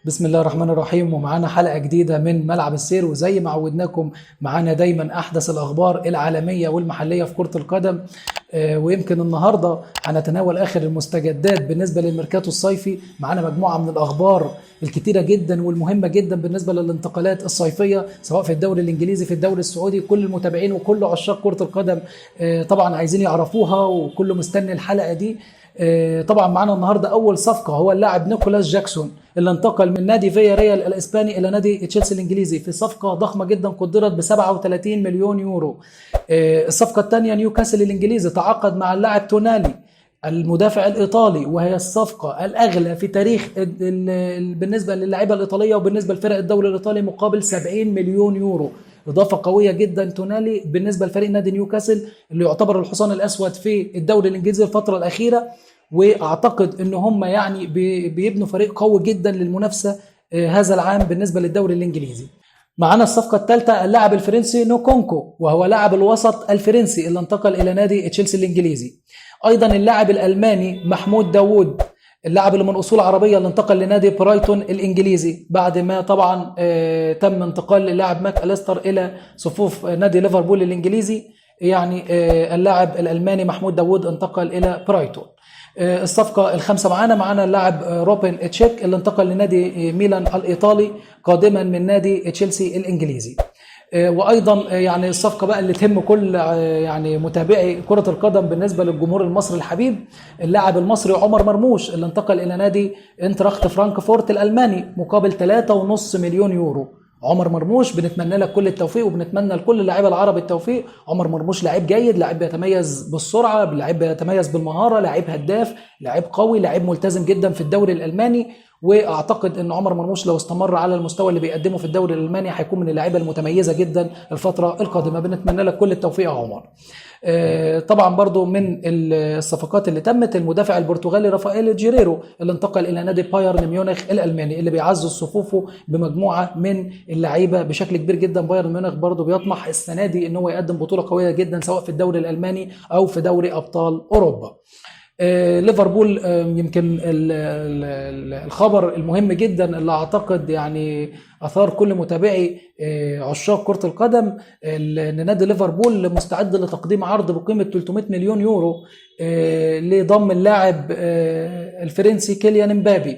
بسم الله الرحمن الرحيم، ومعانا حلقة جديدة من ملعب السير. وزي ما عودناكم معانا دايما أحدث الأخبار العالمية والمحلية في كرة القدم. ويمكن النهاردة هنتناول آخر المستجدات بالنسبة للميركاتو الصيفي. معانا مجموعة من الأخبار الكتيرة جدا والمهمة جدا بالنسبة للانتقالات الصيفية، سواء في الدوري الإنجليزي في الدوري السعودي. كل المتابعين وكل عشاق كرة القدم طبعا عايزين يعرفوها، وكله مستني الحلقة دي. طبعا معانا النهارده اول صفقه هو اللاعب نيكولاس جاكسون اللي انتقل من نادي فيا ريال الاسباني الى نادي تشيلسي الانجليزي في صفقه ضخمه جدا قدرت ب 37 مليون يورو. الصفقه الثانيه نيوكاسل الانجليزي تعاقد مع اللاعب تونالي المدافع الايطالي، وهي الصفقه الاغلى في تاريخ بالنسبه للاعيبه الايطاليه وبالنسبه لفرق الدوري الايطالي، مقابل 70 مليون يورو. اضافه قويه جدا تونالي بالنسبه لفريق نادي نيوكاسل اللي يعتبر الحصان الاسود في الدوري الانجليزي الفتره الاخيره. واعتقد ان هم يعني بيبنوا فريق قوي جدا للمنافسه هذا العام بالنسبه للدوري الانجليزي. معنا الصفقه الثالثه اللاعب الفرنسي نوكونكو، وهو لاعب الوسط الفرنسي اللي انتقل الى نادي تشيلسي الانجليزي. ايضا اللاعب الالماني محمود داوود، اللاعب اللي من اصول عربيه اللي انتقل لنادي برايتون الانجليزي بعد ما طبعا تم انتقال اللاعب ماك أليستر الى صفوف نادي ليفربول الانجليزي. يعني اللاعب الالماني محمود داوود انتقل الى برايتون. الصفقه الخامسه معانا اللاعب روبن تشيك اللي انتقل لنادي ميلان الايطالي قادما من نادي تشيلسي الانجليزي. وايضا يعني الصفقه بقى اللي تهم كل يعني متابعي كره القدم بالنسبه للجمهور المصري الحبيب، اللاعب المصري عمر مرموش اللي انتقل الى نادي انتراخت فرانكفورت الالماني مقابل 3.5 مليون يورو. عمر مرموش بنتمنى لك كل التوفيق، وبنتمنى لكل اللاعيبه العرب التوفيق. عمر مرموش لاعب جيد، لاعب يتميز بالسرعه، لاعب يتميز بالمهاره، لاعب هداف، لاعب قوي، لاعب ملتزم جدا في الدوري الالماني. واعتقد ان عمر مرموش لو استمر على المستوى اللي بيقدمه في الدوري الالماني هيكون من اللعيبه المتميزه جدا الفتره القادمه. بنتمنى لك كل التوفيق يا عمر. طبعا برضو من الصفقات اللي تمت المدافع البرتغالي رافائيل جيريرو اللي انتقل الى نادي بايرن ميونخ الالماني اللي بيعزز صفوفه بمجموعه من اللعيبه بشكل كبير جدا. بايرن ميونخ برضو بيطمح السنه دي ان هو يقدم بطوله قويه جدا سواء في الدوري الالماني او في دوري ابطال اوروبا. ليفربول يمكن الخبر المهم جدا اللي اعتقد يعني اثار كل متابعي عشاق كرة القدم، ان نادي ليفربول مستعد لتقديم عرض بقيمة 300 مليون يورو لضم اللاعب الفرنسي كيليان امبابي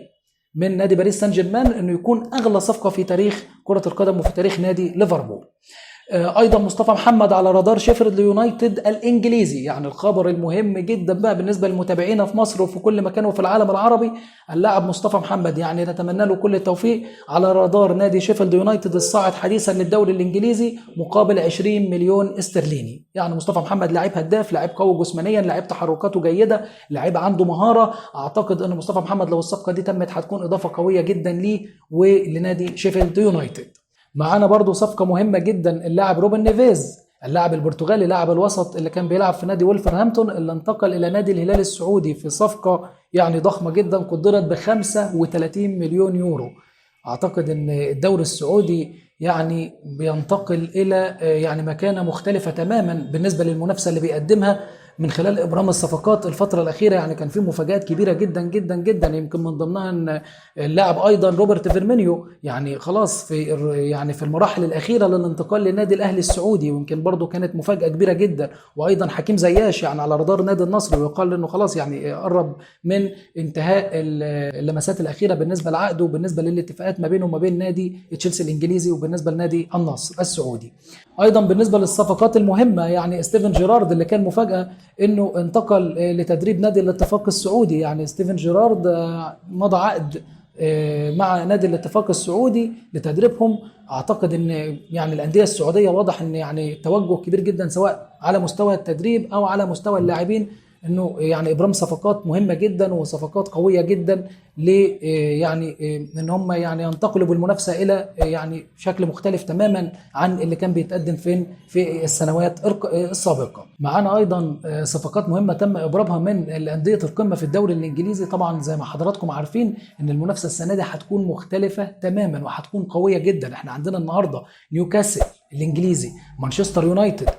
من نادي باريس سان جيرمان، انه يكون اغلى صفقة في تاريخ كرة القدم وفي تاريخ نادي ليفربول. ايضا مصطفى محمد على رادار شيفيلد يونايتد الانجليزي. يعني الخبر المهم جدا بقى بالنسبه للمتابعين في مصر وفي كل مكان وفي العالم العربي، اللاعب مصطفى محمد يعني نتمنى له كل التوفيق على رادار نادي شيفيلد يونايتد الصاعد حديثا للدوري الانجليزي مقابل 20 مليون استرليني. يعني مصطفى محمد لاعب هداف، لاعب قوي جسمانيا، لاعب تحركاته جيده، لاعب عنده مهاره. اعتقد ان مصطفى محمد لو الصفقه دي تمت هتكون اضافه قويه جدا ليه ولنادي شيفيلد يونايتد. معانا برضو صفقة مهمة جدا اللاعب روبن نيفيز، اللاعب البرتغالي لاعب الوسط اللي كان بيلعب في نادي وولفرهامبتون اللي انتقل إلى نادي الهلال السعودي في صفقة يعني ضخمة جدا قدرت ب 35 مليون يورو. أعتقد أن الدوري السعودي يعني بينتقل إلى يعني مكانة مختلفة تماما بالنسبة للمنافسة اللي بيقدمها من خلال إبرام الصفقات الفترة الأخيرة. يعني كان في مفاجآت كبيرة جدا جدا جدا، يمكن من ضمنها أن اللاعب أيضا روبرت فيرمينيو يعني خلاص في المراحل الأخيرة للانتقال للنادي الأهلي السعودي، ويمكن برضو كانت مفاجأة كبيرة جدا. وأيضا حكيم زياش يعني على رادار نادي النصر، ويقال أنه خلاص يعني قرب من انتهاء اللمسات الأخيرة بالنسبة لعقده وبالنسبة للاتفاقات ما بينه وما بين نادي تشيلسي الإنجليزي وبالنسبة لنادي النصر السعودي. أيضا بالنسبة للصفقات المهمة يعني ستيفن جيرارد اللي كان مفاجأة انه انتقل لتدريب نادي الاتفاق السعودي. يعني ستيفن جيرارد مضى عقد مع نادي الاتفاق السعودي لتدريبهم. اعتقد ان يعني الانديه السعوديه واضح ان يعني توجه كبير جدا سواء على مستوى التدريب او على مستوى اللاعبين انه يعني ابرام صفقات مهمه جدا وصفقات قويه جدا ل يعني ان هم يعني ينتقلوا بالمنافسه الى يعني شكل مختلف تماما عن اللي كان بيتقدم في السنوات السابقه. معانا ايضا صفقات مهمه تم ابرامها من الانديه القمه في الدوري الانجليزي. طبعا زي ما حضراتكم عارفين ان المنافسه السنه دي هتكون مختلفه تماما وهتكون قويه جدا. احنا عندنا النهارده نيوكاسل الانجليزي، مانشستر يونايتد،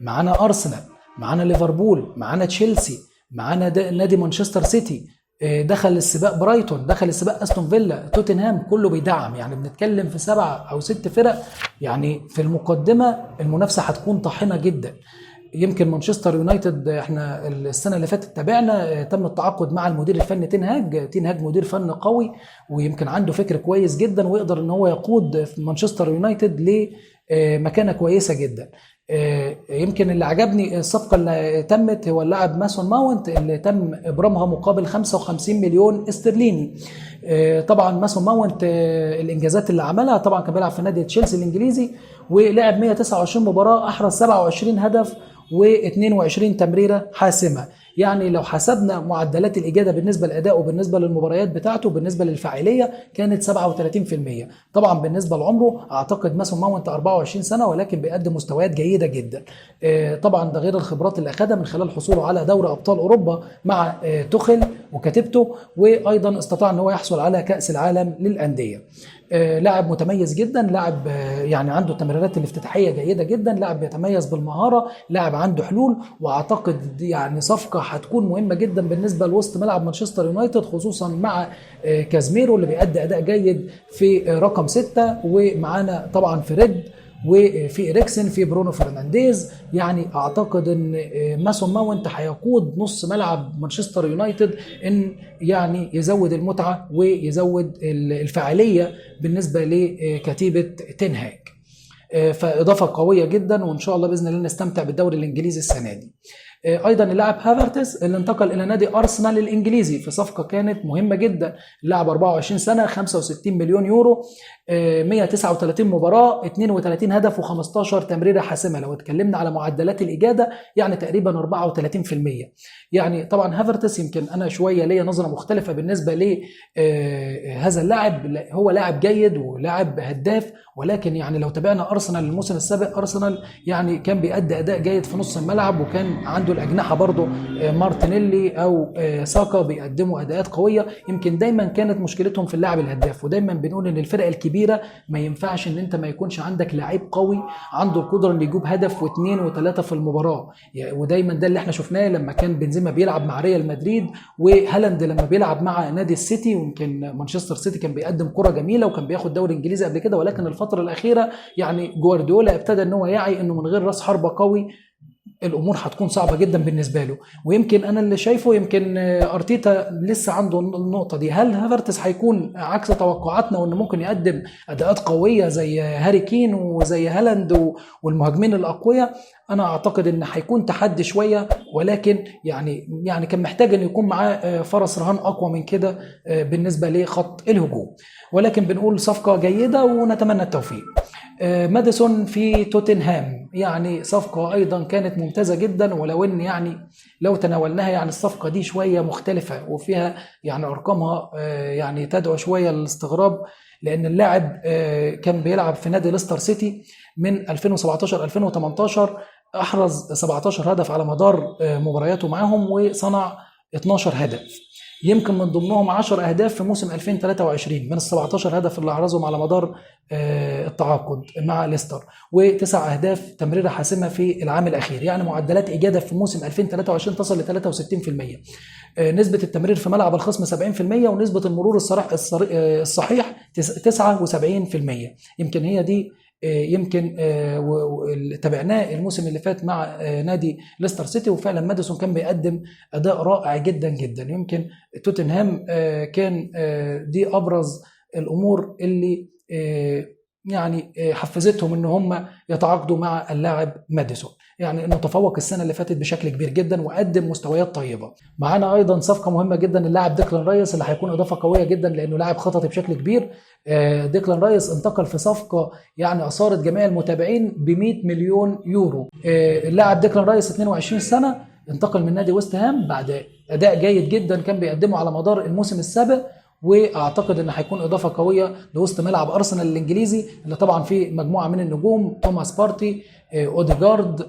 معانا ارسنال، معانا ليفربول، معانا تشيلسي، معانا نادي مانشستر سيتي، دخل السباق برايتون، دخل السباق استون فيلا، توتنهام، كله بيدعم. يعني بنتكلم في 7 أو 6 فرق يعني في المقدمة. المنافسة هتكون طاحنة جدا. يمكن مانشستر يونايتد احنا السنه اللي فاتت تابعنا، تم التعاقد مع المدير الفني تين هاج مدير فن قوي، ويمكن عنده فكر كويس جدا، ويقدر ان هو يقود في مانشستر يونايتد لمكانه كويسه جدا. يمكن اللي عجبني الصفقه اللي تمت هو اللاعب ماسون ماونت، اللي تم ابرامها مقابل 55 مليون استرليني. طبعا ماسون ماونت الانجازات اللي عملها، طبعا كان بيلعب في نادي تشيلسي الانجليزي، ولعب 129 مباراه، احرز 27 هدف و22 تمريره حاسمه. يعني لو حسبنا معدلات الاجاده بالنسبه للاداء وبالنسبه للمباريات بتاعته بالنسبه للفاعليه كانت 37%. طبعا بالنسبه لعمره اعتقد ماسون ماونت 24 سنه، ولكن بيقدم مستويات جيده جدا. طبعا ده غير الخبرات اللي اخذها من خلال حصوله على دوري ابطال اوروبا مع توخيل وكتيبته، وايضا استطاع ان هو يحصل على كاس العالم للانديه. لاعب متميز جدا، لاعب يعني عنده التمريرات الافتتاحيه جيده جدا، لاعب بيتميز بالمهاره، لاعب عنده حلول. واعتقد يعني صفقه هتكون مهمه جدا بالنسبه لوسط ملعب مانشستر يونايتد، خصوصا مع كازميرو اللي بيأدي اداء جيد في رقم 6، ومعانا طبعا فريد، وفي إريكسن، في برونو فرنانديز. يعني اعتقد ان ماسون ماونت هيقود نص ملعب مانشستر يونايتد، ان يعني يزود المتعه ويزود الفاعليه بالنسبه لكتيبه تين هاج. فاضافه قويه جدا، وان شاء الله باذن الله نستمتع بالدوري الانجليزي السنه دي. ايضا اللاعب هافرتز اللي انتقل الى نادي ارسنال الانجليزي في صفقه كانت مهمه جدا. اللاعب 24 سنه، 65 مليون يورو، 139 مباراه، 32 هدف و15 تمريره حاسمه. لو اتكلمنا على معدلات الاجاده يعني تقريبا 34%. يعني طبعا هافرتز يمكن انا شويه ليا نظره مختلفه بالنسبه ل هذا اللاعب. هو لاعب جيد ولاعب هداف، ولكن يعني لو تابعنا ارسنال الموسم السابق، ارسنال يعني كان بيأدي اداء جيد في نص الملعب، وكان عنده الاجنحه برضه مارتينيلي او ساكا بيقدموا اداءات قويه. يمكن دايما كانت مشكلتهم في اللاعب الهداف، ودايما بنقول ان الفرق الكبيره ما ينفعش ان انت ما يكونش عندك لعيب قوي عنده القدره انه يجيب هدف واثنين وثلاثه في المباراه. ودايما ده اللي احنا شفناه لما كان بنزيما بيلعب مع ريال مدريد، وهالاند لما بيلعب مع نادي السيتي. ويمكن مانشستر سيتي كان بيقدم كره جميله وكان بياخد دوري انجليزي قبل كده، ولكن الفتره الاخيره يعني جوارديولا ابتدى ان هو يعي انه من غير راس حربه قوي الامور هتكون صعبه جدا بالنسبه له. ويمكن انا اللي شايفه، يمكن ارتيتا لسه عنده النقطه دي. هل هافرتس هيكون عكس توقعاتنا وانه ممكن يقدم اداءات قويه زي هاري كين وزي هالاند والمهاجمين الاقوياء؟ انا اعتقد ان هيكون تحدي شويه، ولكن يعني كان محتاج ان يكون معاه فرس رهان اقوى من كده بالنسبه لخط الهجوم. ولكن بنقول صفقه جيده ونتمنى التوفيق. ماديسون في توتنهام، يعني صفقة أيضا كانت ممتازة جدا، ولو إن يعني لو تناولناها يعني الصفقة دي شوية مختلفة وفيها يعني أرقامها يعني تدعو شوية للاستغراب، لأن اللاعب كان بيلعب في نادي ليستر سيتي من 2017-2018، أحرز 17 هدف على مدار مبارياته معهم، وصنع 12 هدف. يمكن من ضمنهم 10 أهداف في موسم 2023 من ال 17 هدف اللي أحرزهم على مدار التعاقد مع ليستر، و9 أهداف تمريرة حاسمة في العام الأخير. يعني معدلات إجادة في موسم 2023 تصل ل 63%. نسبة التمرير في ملعب الخصم 70%، ونسبة المرور الصحيح 79%. يمكن هي دي يمكن تابعناه الموسم اللي فات مع نادي ليستر سيتي، وفعلا ماديسون كان بيقدم اداء رائع جدا جدا. يمكن توتنهام كان دي ابرز الامور اللي يعني حفزتهم ان هم يتعاقدوا مع اللاعب ماديسون، يعني انه تفوق السنه اللي فاتت بشكل كبير جدا وقدم مستويات طيبه. معانا ايضا صفقه مهمه جدا، اللاعب ديكلان رايس اللي هيكون اضافه قويه جدا لانه لاعب خططي بشكل كبير. ديكلان رايس انتقل في صفقه يعني اثارت جميع المتابعين ب 100 مليون يورو. اللاعب ديكلان رايس 22 سنه، انتقل من نادي ويست هام بعد اداء جيد جدا كان بيقدمه على مدار الموسم السابق، واعتقد ان هيكون اضافه قويه لوسط ملعب ارسنال الانجليزي اللي طبعا فيه مجموعه من النجوم، توماس بارتي، اوديجارد،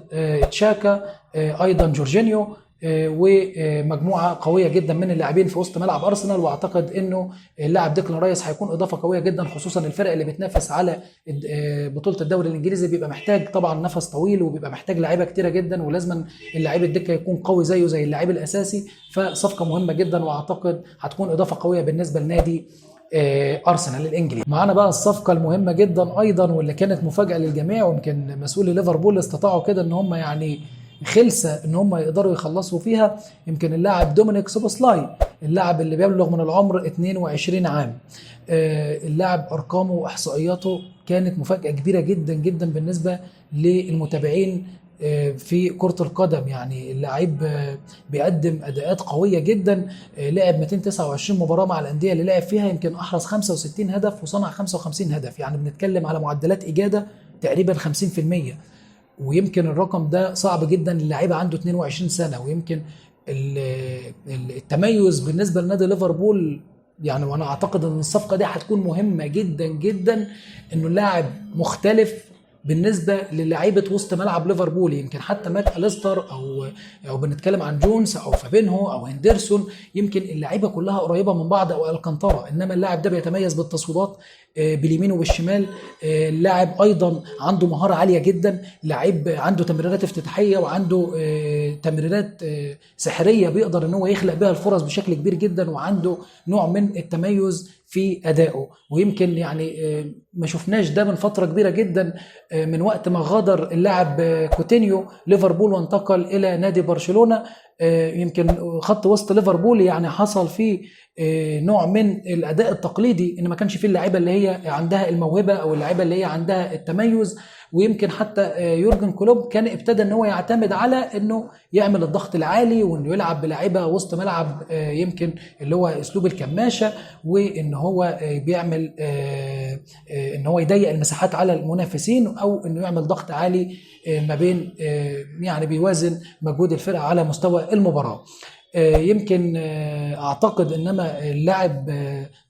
تشاكا، ايضا جورجينيو. ومجموعه قويه جدا من اللاعبين في وسط ملعب ارسنال. واعتقد انه اللاعب ديكلان رايس هيكون اضافه قويه جدا، خصوصا الفرق اللي بتنافس على بطوله الدوري الانجليزي بيبقى محتاج طبعا نفس طويل، وبيبقى محتاج لعيبه كتيره جدا، ولازما اللاعب الدكه يكون قوي زيه زي اللاعب الاساسي. فصفقه مهمه جدا، واعتقد هتكون اضافه قويه بالنسبه لنادي ارسنال الانجليزي. معانا بقى الصفقه المهمه جدا ايضا، واللي كانت مفاجاه للجميع، ويمكن مسؤولي ليفربول استطاعوا كده ان هم يعني خلسه ان هم يقدروا يخلصوا فيها. يمكن اللاعب دومينيك سوبوسلاي، اللاعب اللي بيبلغ من العمر 22 عام. اللاعب ارقامه واحصائياته كانت مفاجاه كبيره جدا جدا بالنسبه للمتابعين في كرة القدم. يعني اللاعب بيقدم أداءات قوية جدا، لعب 229 مباراة مع الأندية اللي لعب فيها، يمكن أحرز 65 هدف وصنع 55 هدف، يعني بنتكلم على معدلات إجادة تقريبا 50%. ويمكن الرقم ده صعب جدا للاعيبة عنده 22 سنة. ويمكن التميز بالنسبة لنادي ليفربول، يعني وانا اعتقد ان الصفقة دي هتكون مهمة جدا جدا، انه اللاعب مختلف بالنسبه للاعيبه وسط ملعب ليفربول. يمكن حتى ماك اليستر او بنتكلم عن جونز او فابينهو او هندرسون، يمكن اللعيبه كلها قريبه من بعض او الكانتارا، انما اللاعب ده بيتميز بالتصويبات باليمين وبالشمال. اللاعب ايضا عنده مهاره عاليه جدا، لاعب عنده تمريرات افتتاحيه، وعنده تمريرات سحريه بيقدر ان هو يخلق بها الفرص بشكل كبير جدا، وعنده نوع من التميز في ادائه. ويمكن يعني ما شفناش ده من فتره كبيره جدا، من وقت ما غادر اللاعب كوتينيو ليفربول وانتقل الى نادي برشلونه. يمكن خط وسط ليفربول يعني حصل فيه نوع من الاداء التقليدي، ان ما كانش فيه اللاعيبه اللي هي عندها الموهبه او اللاعيبه اللي هي عندها التميز. ويمكن حتى يورجن كلوب كان ابتدى ان هو يعتمد على انه يعمل الضغط العالي، وانه يلعب بلاعيبه وسط ملعب يمكن اللي هو اسلوب الكماشه، وان هو بيعمل ان هو يضيق المساحات على المنافسين، او انه يعمل ضغط عالي ما بين يعني بيوازن مجهود الفرقه على مستوى المباراه. يمكن اعتقد انما اللاعب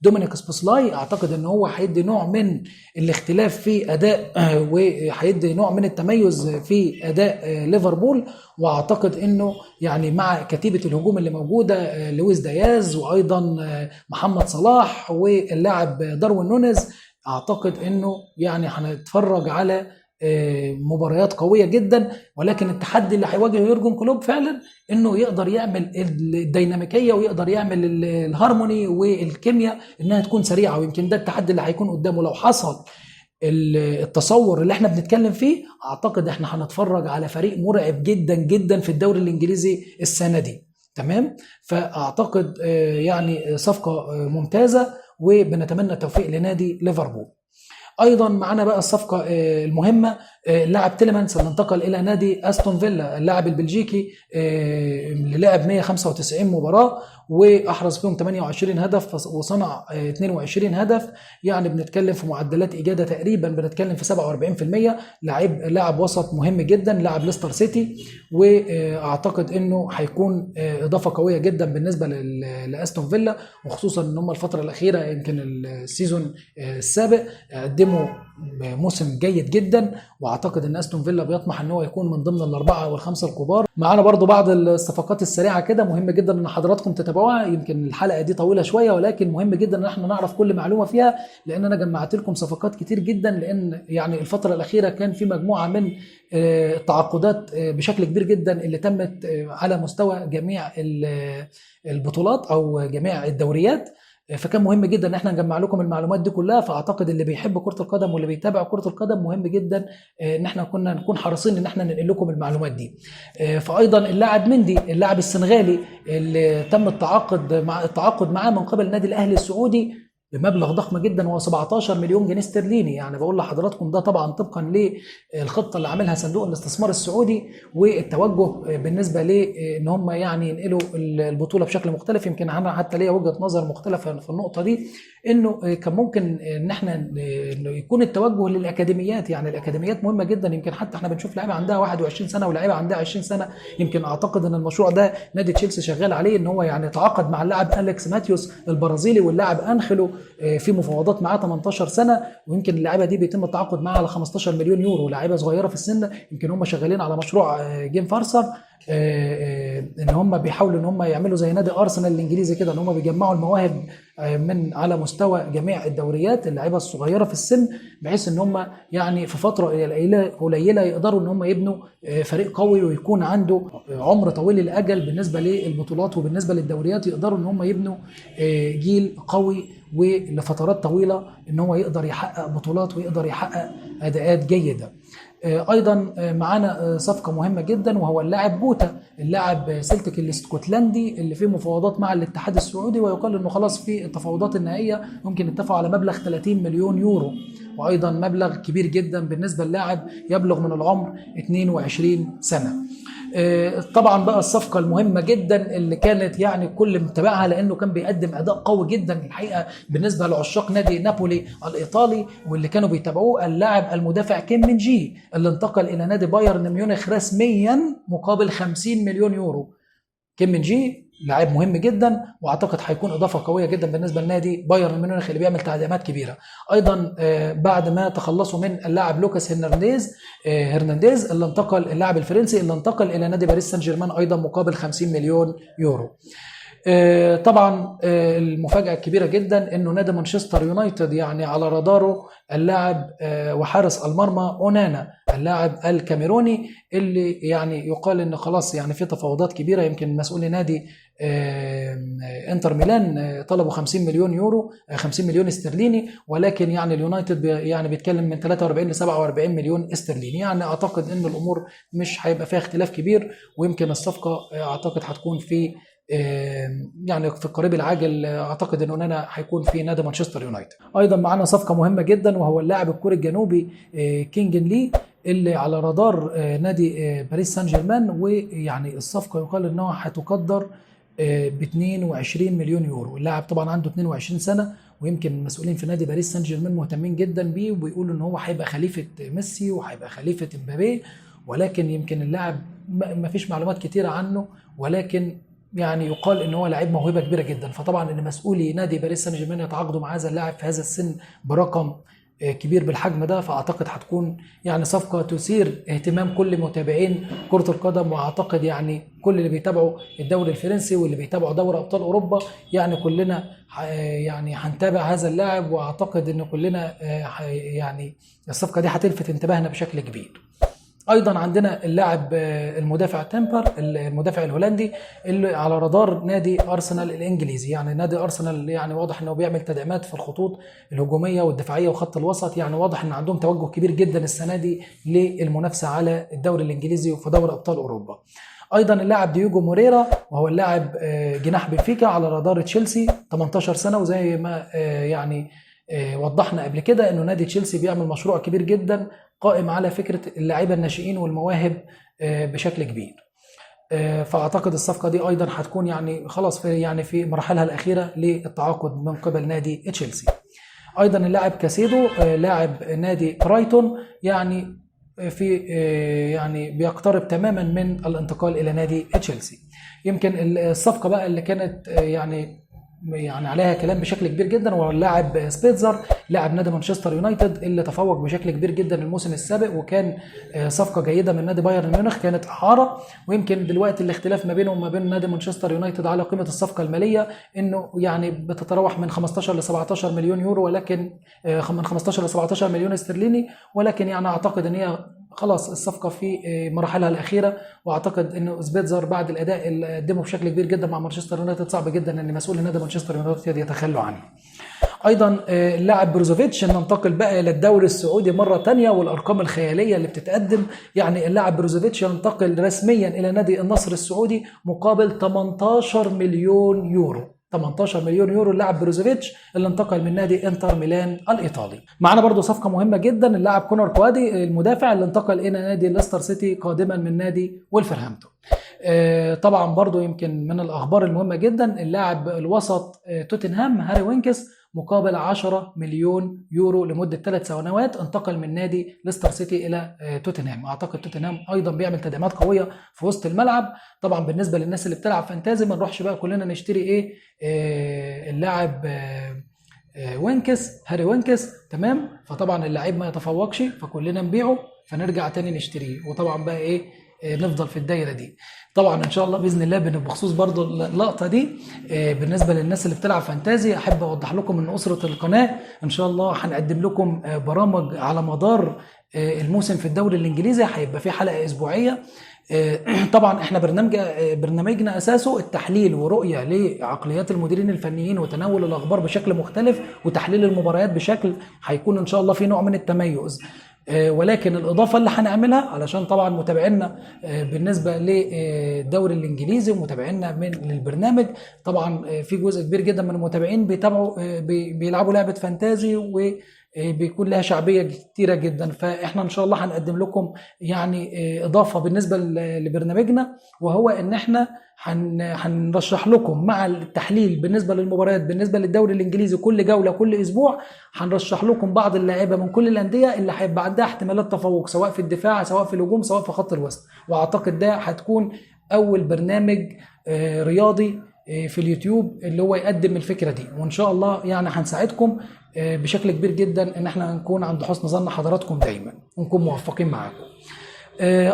دومينيك سبوسلاي اعتقد ان هو هيدي نوع من الاختلاف في اداء، وهيدي نوع من التميز في اداء ليفربول. واعتقد انه يعني مع كتيبه الهجوم اللي موجوده، لويس دياز وايضا محمد صلاح واللاعب داروين نونيز، اعتقد انه يعني هنتفرج على مباريات قويه جدا. ولكن التحدي اللي هيواجهه يورجن كلوب فعلا انه يقدر يعمل الديناميكيه، ويقدر يعمل الهارموني والكيمياء انها تكون سريعه. ويمكن ده التحدي اللي هيكون قدامه. لو حصل التصور اللي احنا بنتكلم فيه، اعتقد احنا هنتفرج على فريق مرعب جدا جدا في الدوري الانجليزي السنه دي. تمام. فاعتقد يعني صفقه ممتازه، وبنتمنى التوفيق لنادي ليفربول. ايضا معانا بقى الصفقه المهمه، اللاعب تيليمانس اللي انتقل الى نادي استون فيلا، اللاعب البلجيكي اللي لعب 195 مباراه واحرز فيهم 28 هدف وصنع 22 هدف. يعني بنتكلم في معدلات اجاده تقريبا بنتكلم في 47%. لاعب وسط مهم جدا، لاعب ليستر سيتي، واعتقد انه هيكون اضافه قويه جدا بالنسبه لاستون فيلا، وخصوصا ان هم الفتره الاخيره يمكن السيزون السابق قدموا موسم جيد جدا. واعتقد ان استون فيلا بيطمح ان هو يكون من ضمن الاربعه او الخمسه الكبار. معانا برضو بعض الصفقات السريعه كده مهم جدا ان حضراتكم تتابعوها. يمكن الحلقه دي طويله شويه، ولكن مهم جدا ان احنا نعرف كل معلومه فيها، لان انا جمعت لكم صفقات كتير جدا. لان يعني الفتره الاخيره كان في مجموعه من التعاقدات بشكل كبير جدا اللي تمت على مستوى جميع البطولات او جميع الدوريات. فكان مهم جدا ان احنا نجمع لكم المعلومات دي كلها. فاعتقد اللي بيحب كرة القدم واللي بيتابع كرة القدم مهم جدا ان احنا كنا نكون حريصين ان احنا ننقل لكم المعلومات دي. فايضا اللاعب مندي، اللاعب السنغالي اللي تم التعاقد معاه من قبل النادي الاهلي السعودي بمبلغ ضخم جدا، هو 17 مليون جنيه استرليني. يعني بقول لحضراتكم ده طبعا طبقا للخطه اللي عاملها صندوق الاستثمار السعودي، والتوجه بالنسبه لان هم يعني ينقلوا البطوله بشكل مختلف. يمكن انا حتى ليا وجهه نظر مختلفه في النقطه دي، انه كان ممكن ان احنا انه يكون التوجه للاكاديميات. يعني الاكاديميات مهمه جدا. يمكن حتى احنا بنشوف لعيبه عندها 21 سنه ولاعيبه عندها 20 سنه. يمكن اعتقد ان المشروع ده نادي تشيلسي شغال عليه، ان هو يعني تعاقد مع اللاعب اليكس ماتيوس البرازيلي واللاعب انخيلو في مفاوضات معاه 18 سنه. ويمكن اللاعيبه دي بيتم التعاقد معاها على 15 مليون يورو، لاعيبه صغيره في السن. يمكن هم شغالين على مشروع جيم فارسر ان هم بيحاولوا ان هم يعملوا زي نادي ارسنال الانجليزي كده، ان هم بيجمعوا المواهب من على مستوى جميع الدوريات، اللعيبه الصغيره في السن، بحيث ان هم يعني في فتره قليله يقدروا ان هم يبنوا فريق قوي ويكون عنده عمر طويل الاجل بالنسبه للبطولات وبالنسبه للدوريات، يقدروا ان هم يبنوا جيل قوي ولفترات طويله، ان هو يقدر يحقق بطولات ويقدر يحقق اداءات جيده. ايضا معانا صفقه مهمه جدا، وهو اللاعب جوتا، اللاعب سلتك الاسكتلندي اللي فيه مفاوضات مع الاتحاد السعودي، ويقال انه خلاص في التفاوضات النهائيه ممكن اتفقوا على مبلغ 30 مليون يورو، وايضا مبلغ كبير جدا بالنسبه للاعب يبلغ من العمر 22 سنه. طبعا بقى الصفقه المهمه جدا اللي كانت يعني كل متابعها، لانه كان بيقدم اداء قوي جدا الحقيقه بالنسبه لعشاق نادي نابولي الايطالي واللي كانوا بيتابعوه، اللاعب المدافع كيم من جي اللي انتقل الى نادي بايرن ميونخ رسميا مقابل 50 مليون يورو. كيم من جي لاعب مهم جدا، واعتقد هيكون اضافه قويه جدا بالنسبه لنادي بايرن ميونخ اللي بيعمل تعديلات كبيره. ايضا بعد ما تخلصوا من اللاعب لوكاس هرنانديز اللي انتقل، اللاعب الفرنسي اللي انتقل الى نادي باريس سان جيرمان ايضا مقابل 50 مليون يورو. طبعا المفاجأة الكبيرة جدا انه نادي مانشستر يونايتد يعني على راداره اللاعب وحارس المرمى اونانا، اللاعب الكاميروني اللي يعني يقال ان خلاص يعني في تفاوضات كبيرة. يمكن مسؤول نادي انتر ميلان طلبوا 50 مليون يورو، 50 مليون استرليني، ولكن يعني اليونايتد يعني بيتكلم من 43 ل 47 مليون استرليني. يعني اعتقد ان الامور مش هيبقى فيها اختلاف كبير، ويمكن الصفقة اعتقد هتكون في يعني في القريب العاجل. اعتقد ان اونانا هيكون في نادي مانشستر يونايتد. ايضا معانا صفقه مهمه جدا، وهو اللاعب الكوري الجنوبي كينجن لي اللي على رادار نادي باريس سان جيرمان، ويعني الصفقه يقال انها هتقدر ب 22 مليون يورو. اللاعب طبعا عنده 22 سنه، ويمكن المسؤولين في نادي باريس سان جيرمان مهتمين جدا بيه، وبيقولوا ان هو هيبقى خليفه ميسي وهيبقى خليفه امبابي، ولكن يمكن اللاعب ما فيش معلومات كتيره عنه، ولكن يعني يقال ان هو لاعب موهبه كبيره جدا. فطبعا ان مسؤولي نادي باريس سان جيرمان يتعاقدوا مع هذا اللاعب في هذا السن برقم كبير بالحجم ده، فاعتقد هتكون يعني صفقه تثير اهتمام كل متابعين كره القدم. واعتقد يعني كل اللي بيتابعوا الدوري الفرنسي واللي بيتابعوا دوري ابطال اوروبا يعني كلنا يعني هنتابع هذا اللاعب، واعتقد ان كلنا يعني الصفقه دي هتلفت انتباهنا بشكل كبير. ايضا عندنا اللاعب المدافع تيمبر، المدافع الهولندي اللي على رادار نادي ارسنال الانجليزي. يعني نادي ارسنال يعني واضح انه بيعمل تدعيمات في الخطوط الهجوميه والدفاعيه وخط الوسط، يعني واضح ان عندهم توجه كبير جدا السنه دي للمنافسه على الدوري الانجليزي وفي دوري ابطال اوروبا. ايضا اللاعب ديوجو موريرا، وهو اللاعب جناح بنفيكا على رادار تشيلسي، 18 سنه، وزي ما يعني وضحنا قبل كده انه نادي تشيلسي بيعمل مشروع كبير جدا قائم على فكره اللاعيبه الناشئين والمواهب بشكل كبير. فاعتقد الصفقه دي ايضا هتكون يعني خلاص في مراحلها الاخيره للتعاقد من قبل نادي تشيلسي. ايضا اللاعب كاسيدو لاعب نادي برايتون يعني يعني بيقترب تماما من الانتقال الى نادي تشيلسي. يمكن الصفقه بقى اللي كانت يعني عليها كلام بشكل كبير جدا، وهو اللاعب سبيتزر لاعب نادي مانشستر يونايتد اللي تفوق بشكل كبير جدا الموسم السابق، وكان صفقه جيده من نادي بايرن ميونخ، كانت اعاره. ويمكن دلوقتي الاختلاف ما بينه وما بين نادي مانشستر يونايتد على قيمه الصفقه الماليه، انه يعني بتتراوح من 15 ل 17 مليون يورو، ولكن من 15 ل 17 مليون استرليني، ولكن يعني اعتقد ان هي خلاص الصفقه في مراحلها الاخيره. واعتقد انه سبيتزر بعد الاداء اللي قدمه بشكل كبير جدا مع مانشستر يونايتد صعب جدا ان مسؤول نادي مانشستر يونايتد يتخلوا عنه. ايضا اللاعب بروزوفيتش ننتقل بقى الى الدوري السعودي مره ثانيه والارقام الخياليه اللي بتتقدم. يعني اللاعب بروزوفيتش ينتقل رسميا الى نادي النصر السعودي مقابل 18 مليون يورو. 18 مليون يورو اللاعب بروزوفيتش اللي انتقل من نادي انتر ميلان الايطالي. معنا برضو صفقه مهمه جدا، اللاعب كونر كوادي المدافع اللي انتقل الى نادي ليستر سيتي قادما من نادي وولفرهامبتون. طبعا برضو يمكن من الاخبار المهمه جدا اللاعب الوسط توتنهام هاري وينكس مقابل 10 مليون يورو لمده 3 سنوات انتقل من نادي ليستر سيتي الى توتنهام. اعتقد توتنهام ايضا بيعمل تدعيمات قويه في وسط الملعب. طبعا بالنسبه للناس اللي بتلعب فانتازي ما نروحش بقى كلنا نشتري اللاعب هاري وينكس، تمام؟ فطبعا اللاعب ما يتفوقش فكلنا نبيعه فنرجع تاني نشتريه، وطبعا بقى نفضل في الدايره دي. طبعا ان شاء الله باذن الله بخصوص برضو اللقطه دي بالنسبه للناس اللي بتلعب فانتازي، احب اوضح لكم ان اسره القناه ان شاء الله هنقدم لكم برامج على مدار الموسم في الدوري الانجليزي. هيبقى في حلقه اسبوعيه. طبعا احنا برنامجنا اساسه التحليل ورؤيه لعقليات المديرين الفنيين وتناول الاخبار بشكل مختلف وتحليل المباريات بشكل هيكون ان شاء الله في نوع من التميز. ولكن الاضافه اللي هنعملها علشان طبعا متابعينا بالنسبه للدوري الانجليزي ومتابعينا للبرنامج، طبعا في جزء كبير جدا من المتابعين بيلعبوا لعبه فانتازي وبيكون لها شعبيه كتيره جدا. فاحنا ان شاء الله هنقدم لكم يعني اضافه بالنسبه لبرنامجنا، وهو ان احنا هنرشح لكم مع التحليل بالنسبه للمباريات بالنسبه للدوري الانجليزي كل جوله كل اسبوع هنرشح لكم بعض اللاعيبه من كل الانديه اللي هيبقى عندها احتمالات تفوق سواء في الدفاع سواء في الهجوم سواء في خط الوسط. واعتقد ده هتكون اول برنامج رياضي في اليوتيوب اللي هو يقدم الفكره دي، وان شاء الله يعني هنساعدكم بشكل كبير جدا ان احنا نكون عند حسن ظن حضراتكم دايما ونكون موفقين معاكم.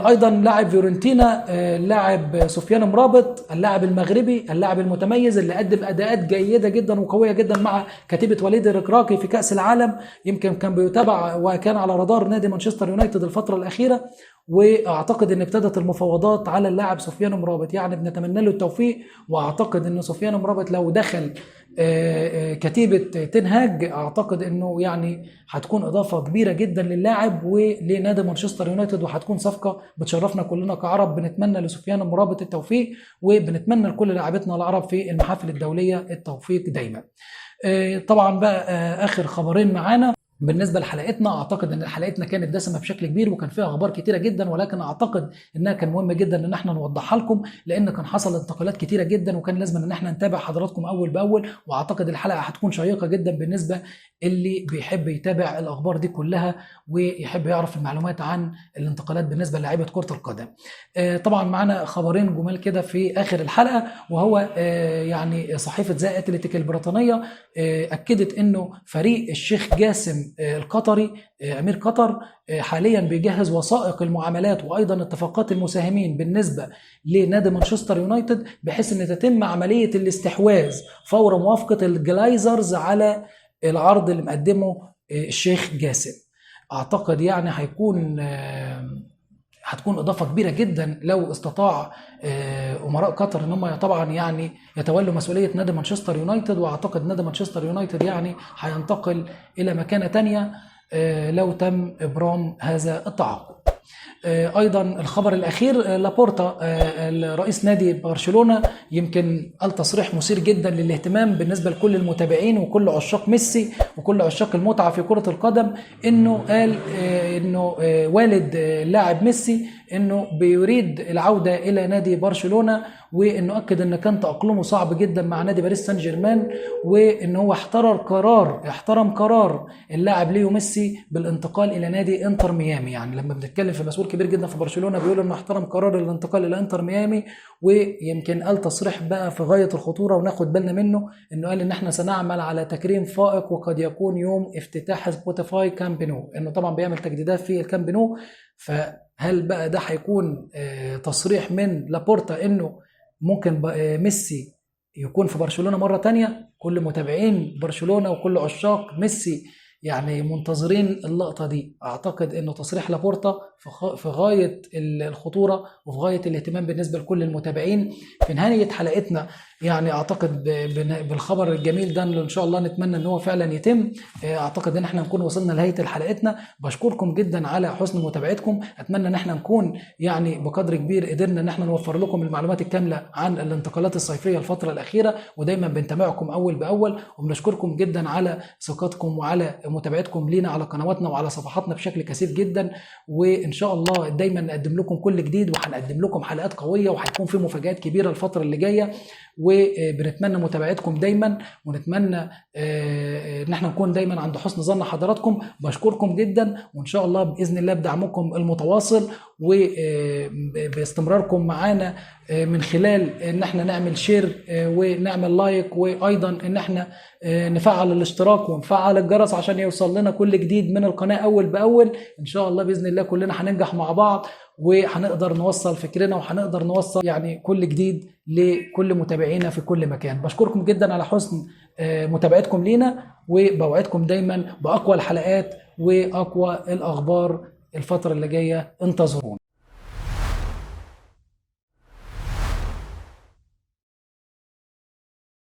ايضا لاعب فيورنتينا لاعب سفيان مرابط، اللاعب المغربي اللاعب المتميز اللي قدم اداءات جيده جدا وقويه جدا مع كتيبه وليد الركراكي في كاس العالم، يمكن كان بيتابع وكان على رادار نادي مانشستر يونايتد الفتره الاخيره، واعتقد ان ابتدت المفاوضات على اللاعب سفيان مرابط. يعني بنتمنى له التوفيق، واعتقد ان سفيان مرابط لو دخل كتيبة تنهاج اعتقد انه يعني هتكون اضافة كبيرة جدا للاعب ولنادي مانشستر يونايتد، وهتكون صفقة بتشرفنا كلنا كعرب. بنتمنى لسفيان مرابط التوفيق، وبنتمنى لكل لاعبتنا العرب في المحافل الدولية التوفيق دايما. طبعا بقى اخر خبرين معانا بالنسبه لحلقتنا. اعتقد ان حلقتنا كانت دسمه بشكل كبير وكان فيها اخبار كتيره جدا، ولكن اعتقد انها كان مهم جدا ان احنا نوضحها لكم لان كان حصل انتقالات كتيره جدا وكان لازم ان احنا نتابع حضراتكم اول باول. واعتقد الحلقه هتكون شيقه جدا بالنسبه اللي بيحب يتابع الاخبار دي كلها ويحب يعرف المعلومات عن الانتقالات بالنسبه للاعيبه كره القدم. طبعا معانا خبرين جمال كده في اخر الحلقه، وهو يعني صحيفه ذا اتلتيك البريطانيه اكدت انه فريق الشيخ جاسم القطري امير قطر حاليا بيجهز وثائق المعاملات وايضا اتفاقات المساهمين بالنسبه لنادي مانشستر يونايتد بحيث ان تتم عمليه الاستحواذ فور موافقه الجلايزرز على العرض اللي مقدمه الشيخ جاسم. اعتقد يعني هتكون اضافه كبيره جدا لو استطاع امراء قطر ان هم طبعا يعني يتولوا مسؤوليه نادي مانشستر يونايتد، واعتقد نادي مانشستر يونايتد يعني هينتقل الى مكانه تانية لو تم ابرام هذا التعاقد. ايضا الخبر الاخير لابورتا رئيس نادي برشلونه يمكن قال تصريح مثير جدا للاهتمام بالنسبه لكل المتابعين وكل عشاق ميسي وكل عشاق المتعه في كره القدم، انه قال انه والد اللاعب ميسي انه بيريد العوده الى نادي برشلونه، وانه اكد ان كان تاقلمه صعب جدا مع نادي باريس سان جيرمان، وان هو احترم قرار اللاعب ليو ميسي بالانتقال الى نادي انتر ميامي. يعني لما بنتكلم في مسؤول كبير جدا في برشلونه بيقول انه احترم قرار الانتقال الى انتر ميامي. ويمكن قال تصريح بقى في غايه الخطوره وناخد بالنا منه، انه قال ان احنا سنعمل على تكريم فائق وقد يكون يوم افتتاح سبوتيفاي كامب نو، انه طبعا بيعمل تجديدات في الكامب نو. فهل بقى ده هيكون تصريح من لابورتا انه ممكن ميسي يكون في برشلونة مرة تانية؟ كل متابعين برشلونة وكل عشاق ميسي يعني منتظرين اللقطة دي. اعتقد انه تصريح لابورتا في غاية الخطورة وفي غاية الاهتمام بالنسبة لكل المتابعين. في نهاية حلقتنا يعني اعتقد بالخبر الجميل ده اللي ان شاء الله نتمنى ان هو فعلا يتم، اعتقد ان احنا نكون وصلنا لنهاية حلقتنا. بشكركم جدا على حسن متابعتكم، اتمنى ان احنا نكون يعني بقدر كبير قدرنا ان احنا نوفر لكم المعلومات الكاملة عن الانتقالات الصيفية الفترة الاخيرة، ودايما بنتابعكم اول باول، وبنشكركم جدا على ثقتكم وعلى متابعتكم لينا على قنواتنا وعلى صفحاتنا بشكل كثيف جدا. وان شاء الله دايما نقدم لكم كل جديد، وهنقدم لكم حلقات قوية وهيكون في مفاجآت كبيرة الفترة اللي جاية، وبنتمنى متابعتكم دايما، ونتمنى ان احنا نكون دايما عند حسن ظن حضراتكم. بشكركم جدا، وان شاء الله باذن الله بدعمكم المتواصل وباستمراركم معانا من خلال ان احنا نعمل شير ونعمل لايك، وايضا ان احنا نفعل الاشتراك ونفعل الجرس عشان يوصل لنا كل جديد من القناة اول باول. ان شاء الله باذن الله كلنا هننجح مع بعض، وهنقدر نوصل فكرنا وهنقدر نوصل يعني كل جديد لكل متابعينا في كل مكان. بشكركم جدا على حسن متابعتكم لينا، وبوعدكم دايما بأقوى الحلقات وأقوى الأخبار الفترة اللي جاية. انتظرونا.